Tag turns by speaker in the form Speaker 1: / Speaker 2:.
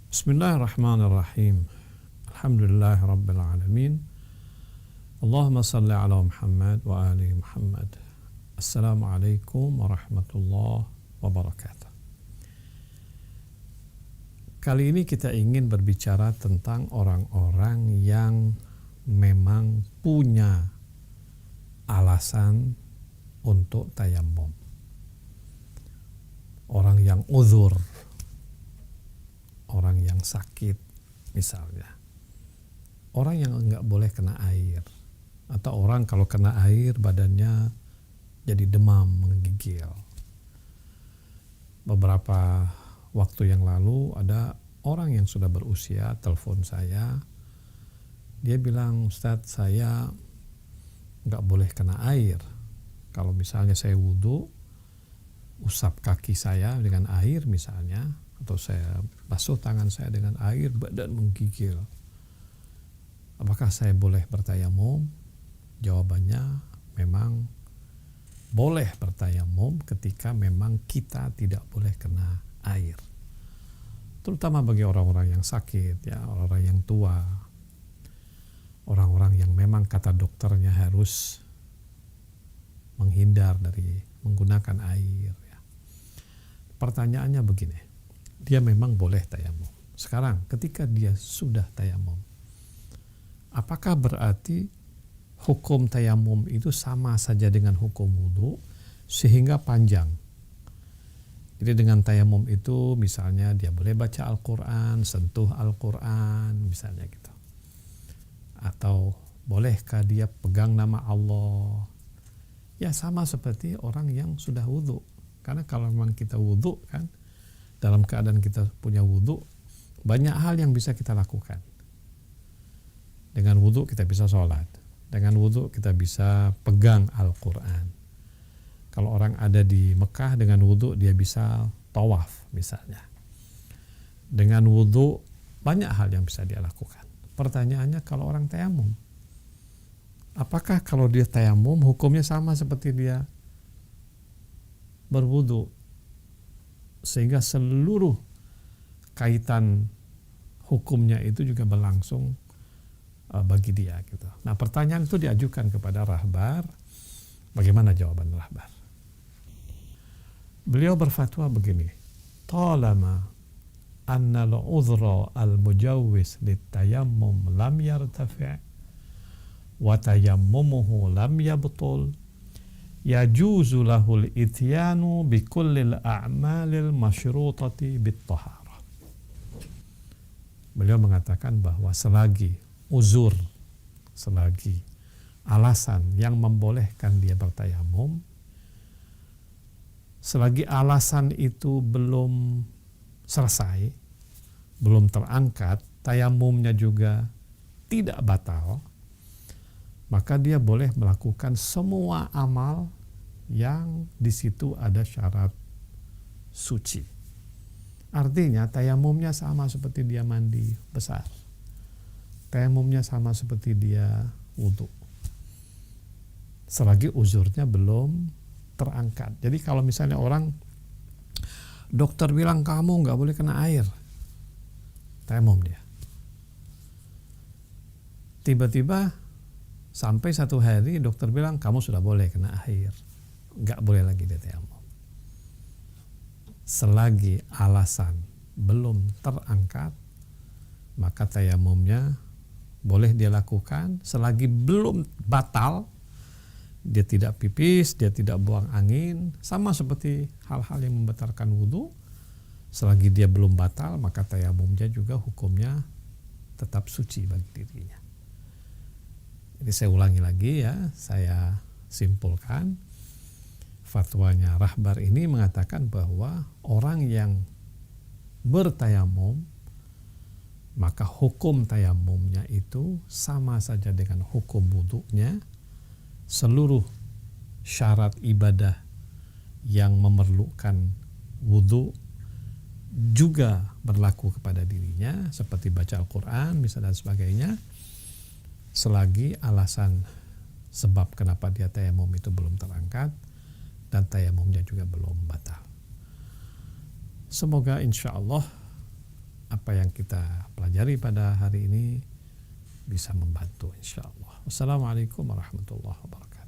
Speaker 1: Bismillahirrahmanirrahim. Alhamdulillah Rabbil Alamin. Allahumma salli ala Muhammad wa ali Muhammad. Assalamualaikum warahmatullahi wabarakatuh. Kali ini kita ingin berbicara tentang orang-orang yang memang punya alasan untuk tayammum. Orang yang uzur, orang yang sakit misalnya, orang yang nggak boleh kena air, atau orang kalau kena air badannya jadi demam, menggigil. Beberapa waktu yang lalu ada orang yang sudah berusia telepon saya, dia bilang, Ustadz, saya nggak boleh kena air. Kalau misalnya saya wudhu, usap kaki saya dengan air misalnya, atau saya basuh tangan saya dengan air, badan menggigil. Apakah saya boleh bertayamum? Jawabannya memang boleh bertayamum ketika memang kita tidak boleh kena air. Terutama bagi orang-orang yang sakit, ya, orang-orang yang tua, orang-orang yang memang kata dokternya harus menghindar dari menggunakan air. Ya. Pertanyaannya begini, dia memang boleh tayamum. Sekarang ketika dia sudah tayamum, apakah berarti hukum tayamum itu sama saja dengan hukum wudhu sehingga panjang? Jadi dengan tayamum itu misalnya dia boleh baca Al-Quran, sentuh Al-Quran misalnya gitu. Atau bolehkah dia pegang nama Allah? Ya sama seperti orang yang sudah wudhu. Karena kalau memang kita wudhu kan, dalam keadaan kita punya wudhu, banyak hal yang bisa kita lakukan. Dengan wudhu kita bisa sholat. Dengan wudhu kita bisa pegang Al-Quran. Kalau orang ada di Mekah dengan wudhu dia bisa tawaf misalnya. Dengan wudhu banyak hal yang bisa dia lakukan. Pertanyaannya kalau orang tayamum, apakah kalau dia tayamum hukumnya sama seperti dia berwudhu? Sehingga seluruh kaitan hukumnya itu juga berlangsung bagi dia gitu. Nah, pertanyaan itu diajukan kepada rahbar. Bagaimana jawaban rahbar? Beliau berfatwa begini, talama anna al-udhra al-mujawwiz lit-tayammum lam yartafi' wa tayammumuhu lam yabtul yajuzu lahul ityanu bi kullil a'malil masyrutati bit-taharah. Beliau mengatakan bahwa selagi uzur, selagi alasan yang membolehkan dia bertayamum, selagi alasan itu belum selesai, belum terangkat, tayamumnya juga tidak batal, maka dia boleh melakukan semua amal yang di situ ada syarat suci. Artinya tayamumnya sama seperti dia mandi besar. Tayamumnya sama seperti dia wudhu. Selagi uzurnya belum terangkat. Jadi kalau misalnya orang, dokter bilang kamu nggak boleh kena air, tayamum dia. Tiba-tiba sampai satu hari dokter bilang kamu sudah boleh kena air, nggak boleh lagi dia tayamum. Selagi alasan belum terangkat, maka tayamumnya boleh dia lakukan. Selagi belum batal, dia tidak pipis, dia tidak buang angin, sama seperti hal-hal yang membatalkan wudhu. Selagi dia belum batal, maka tayamumnya juga hukumnya tetap suci bagi dirinya. Jadi saya ulangi lagi ya, saya simpulkan. Fatwanya rahbar ini mengatakan bahwa orang yang bertayamum, maka hukum tayamumnya itu sama saja dengan hukum wudhunya. Seluruh syarat ibadah yang memerlukan wudhu juga berlaku kepada dirinya, seperti baca Al-Quran misalnya dan sebagainya, selagi alasan sebab kenapa dia tayamum itu belum terangkat dan tayamumnya juga belum batal. Semoga insya Allah apa yang kita pelajari pada hari ini bisa membantu insya Allah. Wassalamualaikum warahmatullahi wabarakatuh.